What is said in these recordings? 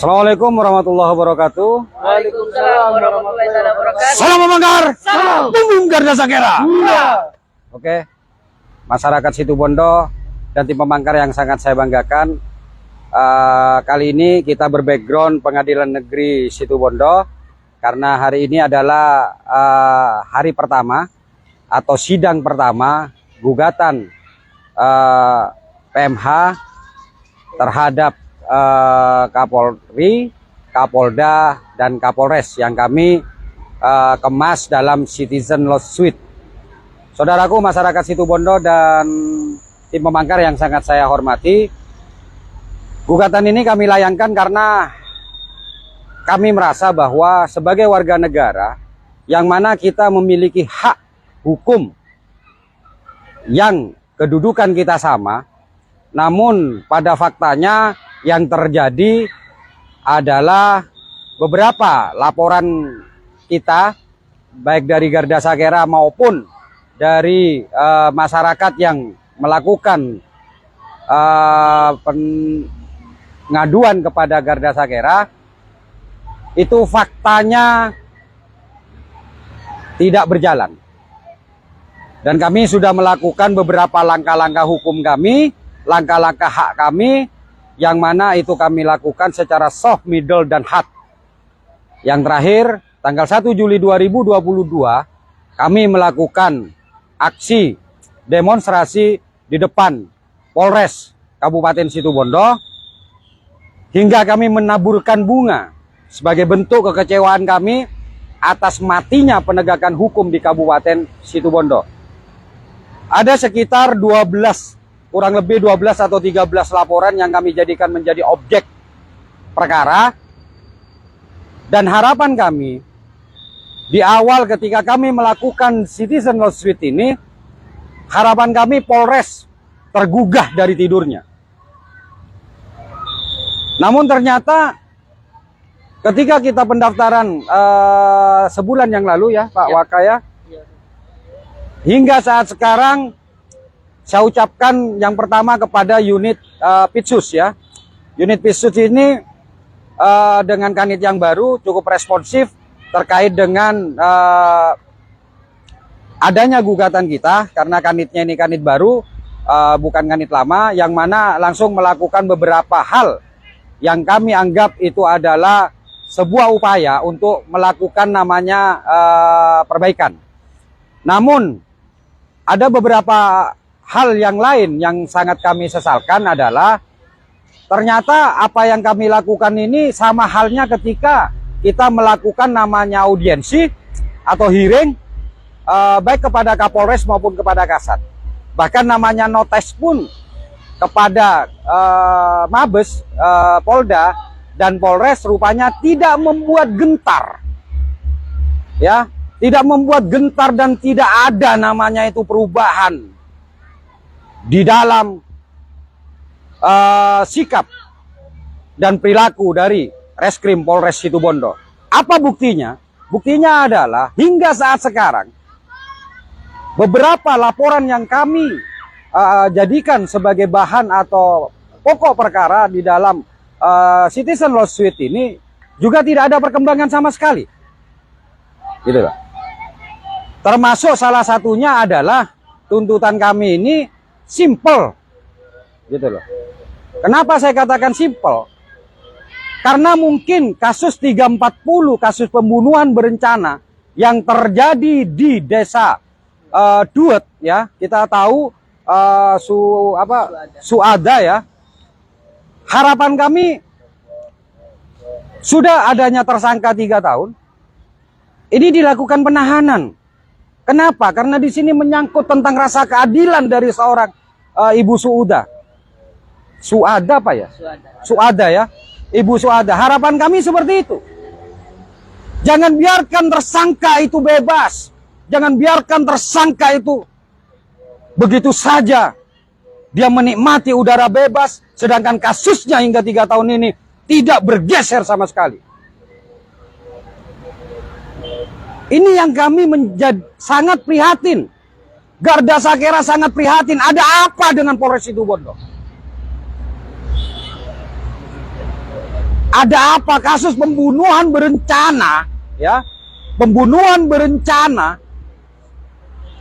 Assalamualaikum warahmatullahi wabarakatuh. Waalaikumsalam warahmatullahi wabarakatuh. Salam Manggar. Salam. Bum Garda Sakera. Iya. Oke. Masyarakat Situbondo dan tim pemangkar yang sangat saya banggakan. Kali ini kita berbackground Pengadilan Negeri Situbondo karena hari ini adalah hari pertama atau sidang pertama gugatan PMH terhadap Kapolri, Kapolda, dan Kapolres yang kami kemas dalam Citizen Lawsuit. Saudaraku masyarakat Situbondo dan tim pemangkar yang sangat saya hormati, gugatan ini kami layangkan karena kami merasa bahwa sebagai warga negara yang mana kita memiliki hak hukum yang kedudukan kita sama, namun pada faktanya yang terjadi adalah beberapa laporan kita baik dari Garda Sakera maupun dari masyarakat yang melakukan pengaduan kepada Garda Sakera itu faktanya tidak berjalan. Dan kami sudah melakukan beberapa langkah-langkah hukum kami, langkah-langkah hak kami, yang mana itu kami lakukan secara soft, middle, dan hard. Yang terakhir, tanggal 1 Juli 2022, kami melakukan aksi demonstrasi di depan Polres Kabupaten Situbondo, hingga kami menaburkan bunga sebagai bentuk kekecewaan kami atas matinya penegakan hukum di Kabupaten Situbondo. Ada sekitar kurang lebih 12 atau 13 laporan yang kami jadikan menjadi objek perkara. Dan harapan kami di awal ketika kami melakukan Citizen Lawsuit ini, harapan kami Polres tergugah dari tidurnya. Namun ternyata ketika kita pendaftaran sebulan yang lalu ya Pak Wakaya, hingga saat sekarang saya ucapkan yang pertama kepada unit Pitsus ya. Unit Pitsus ini dengan kanit yang baru cukup responsif terkait dengan adanya gugatan kita, karena kanitnya ini kanit baru, bukan kanit lama, yang mana langsung melakukan beberapa hal yang kami anggap itu adalah sebuah upaya untuk melakukan namanya perbaikan. Namun ada beberapa hal yang lain yang sangat kami sesalkan adalah ternyata apa yang kami lakukan ini sama halnya ketika kita melakukan namanya audiensi atau hearing baik kepada Kapolres maupun kepada Kasat. Bahkan namanya notes pun kepada Mabes, Polda, dan Polres rupanya tidak membuat gentar. Ya, tidak membuat gentar dan tidak ada namanya itu perubahan di dalam sikap dan perilaku dari Reskrim Polres Situbondo. Apa buktinya? Buktinya adalah hingga saat sekarang beberapa laporan yang kami jadikan sebagai bahan atau pokok perkara di dalam Citizen Lawsuit ini juga tidak ada perkembangan sama sekali. Gitu loh. Termasuk salah satunya adalah tuntutan kami ini simple, gitu loh. Kenapa saya katakan simple? Karena mungkin kasus 340, kasus pembunuhan berencana yang terjadi di desa Duet ya, kita tahu Suada ya. Harapan kami sudah adanya tersangka 3 tahun, ini dilakukan penahanan. Kenapa? Karena di sini menyangkut tentang rasa keadilan dari seorang Ibu Suada. Suada apa ya? Suada ya. Ibu Suada. Harapan kami seperti itu. Jangan biarkan tersangka itu bebas. Jangan biarkan tersangka itu begitu saja dia menikmati udara bebas, sedangkan kasusnya hingga 3 tahun ini tidak bergeser sama sekali. Ini yang kami sangat prihatin. Garda Sakera sangat prihatin. Ada apa dengan Polres Situbondo? Ada apa kasus pembunuhan berencana, ya? Pembunuhan berencana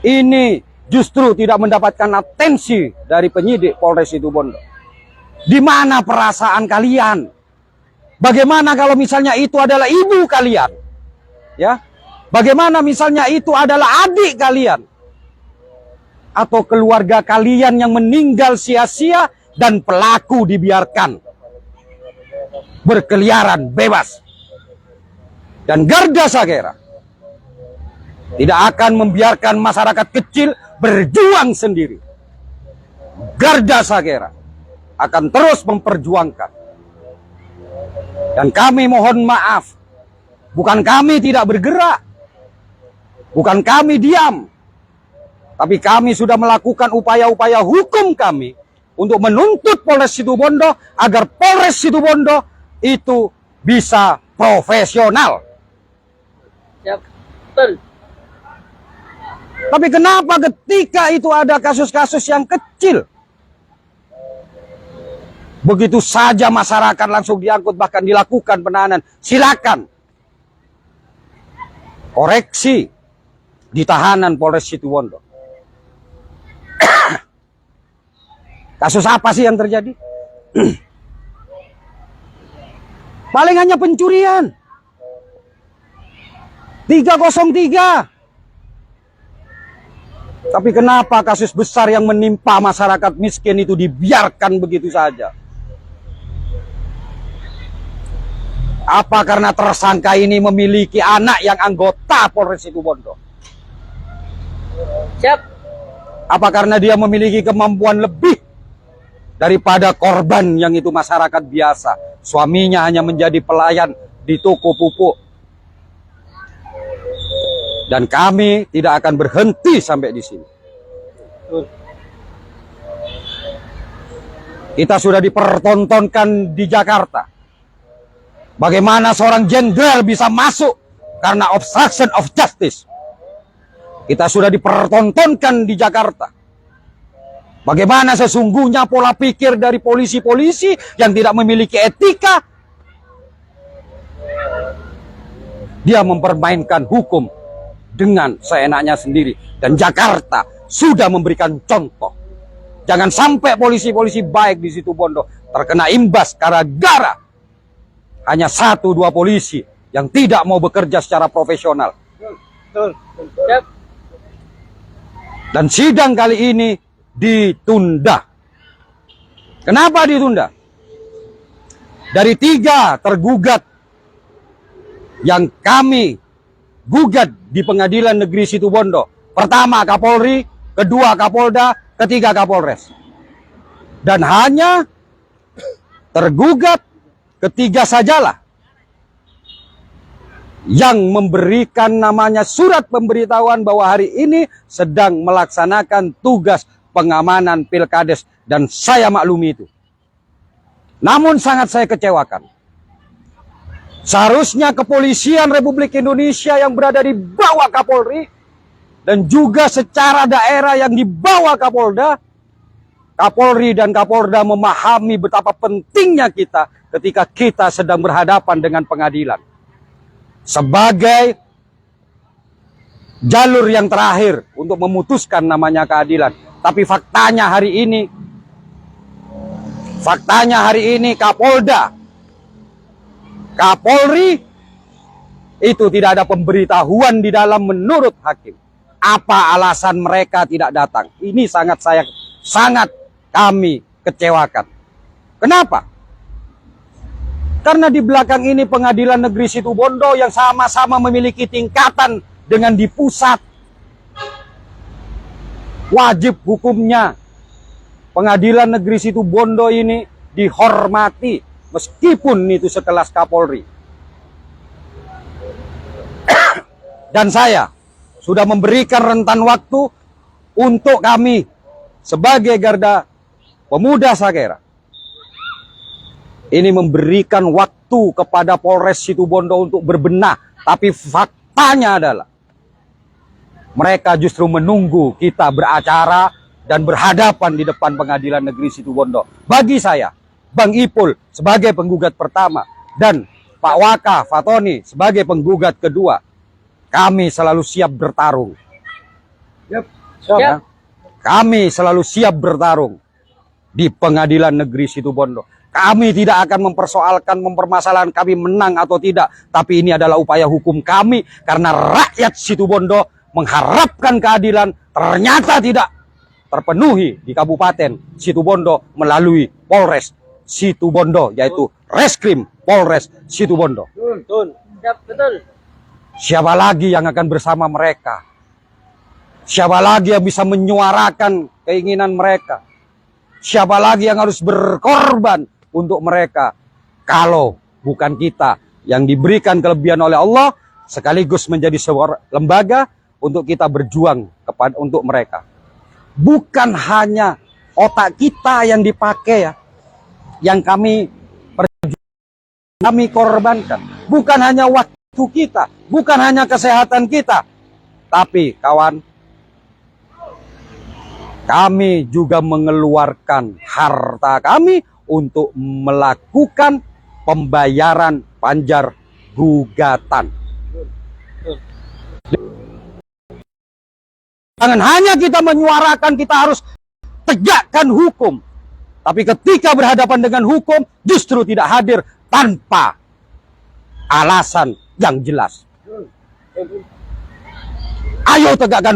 ini justru tidak mendapatkan atensi dari penyidik Polres Situbondo. Di mana perasaan kalian? Bagaimana kalau misalnya itu adalah ibu kalian? Ya? Bagaimana misalnya itu adalah adik kalian? Atau keluarga kalian yang meninggal sia-sia dan pelaku dibiarkan berkeliaran bebas. Dan Garda Saghera tidak akan membiarkan masyarakat kecil berjuang sendiri. Garda Saghera akan terus memperjuangkan. Dan kami mohon maaf, bukan kami tidak bergerak, bukan kami diam, tapi kami sudah melakukan upaya-upaya hukum kami untuk menuntut Polres Situbondo agar Polres Situbondo itu bisa profesional. Siap. Betul. Tapi kenapa ketika itu ada kasus-kasus yang kecil, begitu saja masyarakat langsung diangkut, bahkan dilakukan penahanan? Silakan koreksi di tahanan Polres Situbondo. Kasus apa sih yang terjadi? Paling hanya pencurian. 303. Tapi kenapa kasus besar yang menimpa masyarakat miskin itu dibiarkan begitu saja? Apa karena tersangka ini memiliki anak yang anggota Polres Situbondo? Siap. Apa karena dia memiliki kemampuan lebih daripada korban yang itu masyarakat biasa? Suaminya hanya menjadi pelayan di toko pupuk. Dan kami tidak akan berhenti sampai di sini. Kita sudah dipertontonkan di Jakarta. Bagaimana seorang jenderal bisa masuk karena obstruction of justice. Kita sudah dipertontonkan di Jakarta. Bagaimana sesungguhnya pola pikir dari polisi-polisi yang tidak memiliki etika. Dia mempermainkan hukum dengan seenaknya sendiri. Dan Jakarta sudah memberikan contoh. Jangan sampai polisi-polisi baik di Situbondo terkena imbas gara-gara hanya 1-2 polisi yang tidak mau bekerja secara profesional. Siap. Dan sidang kali ini ditunda. Kenapa ditunda? Dari 3 tergugat yang kami gugat di Pengadilan Negeri Situbondo. Pertama Kapolri, kedua Kapolda, ketiga Kapolres. Dan hanya tergugat ketiga sajalah yang memberikan namanya surat pemberitahuan bahwa hari ini sedang melaksanakan tugas pengamanan Pilkades, dan saya maklumi itu. Namun sangat saya kecewakan. Seharusnya kepolisian Republik Indonesia yang berada di bawah Kapolri dan juga secara daerah yang di bawah Kapolda, Kapolri dan Kapolda memahami betapa pentingnya kita ketika kita sedang berhadapan dengan pengadilan. Sebagai jalur yang terakhir untuk memutuskan namanya keadilan. Tapi faktanya hari ini Kapolda, Kapolri itu tidak ada pemberitahuan di dalam menurut hakim. Apa alasan mereka tidak datang? Ini sangat kami kecewakan. Kenapa? Karena di belakang ini Pengadilan Negeri Situbondo yang sama-sama memiliki tingkatan dengan di pusat. Wajib hukumnya Pengadilan Negeri Situbondo ini dihormati meskipun itu sekelas Kapolri. Dan saya sudah memberikan rentan waktu untuk kami sebagai Garda Pemuda Saghera ini memberikan waktu kepada Polres Situbondo untuk berbenah. Tapi faktanya adalah mereka justru menunggu kita beracara dan berhadapan di depan Pengadilan Negeri Situbondo. Bagi saya, Bang Ipul sebagai penggugat pertama, dan Pak Waka Fatoni sebagai penggugat kedua, kami selalu siap bertarung. Siap. Kami selalu siap bertarung di Pengadilan Negeri Situbondo. Kami tidak akan mempersoalkan, mempermasalahan kami menang atau tidak. Tapi ini adalah upaya hukum kami. Karena rakyat Situbondo mengharapkan keadilan ternyata tidak terpenuhi di Kabupaten Situbondo melalui Polres Situbondo. Yaitu Reskrim Polres Situbondo. Betul. Siap, betul. Siapa lagi yang akan bersama mereka? Siapa lagi yang bisa menyuarakan keinginan mereka? Siapa lagi yang harus berkorban untuk mereka? Kalau bukan kita yang diberikan kelebihan oleh Allah, sekaligus menjadi sebuah lembaga untuk kita berjuang untuk mereka. Bukan hanya otak kita yang dipakai ya, yang kami korbankan. Bukan hanya waktu kita, bukan hanya kesehatan kita, tapi kawan, kami juga mengeluarkan harta kami untuk melakukan pembayaran panjar gugatan. Jangan hanya kita menyuarakan, kita harus tegakkan hukum. Tapi ketika berhadapan dengan hukum, justru tidak hadir tanpa alasan yang jelas. Ayo tegakkan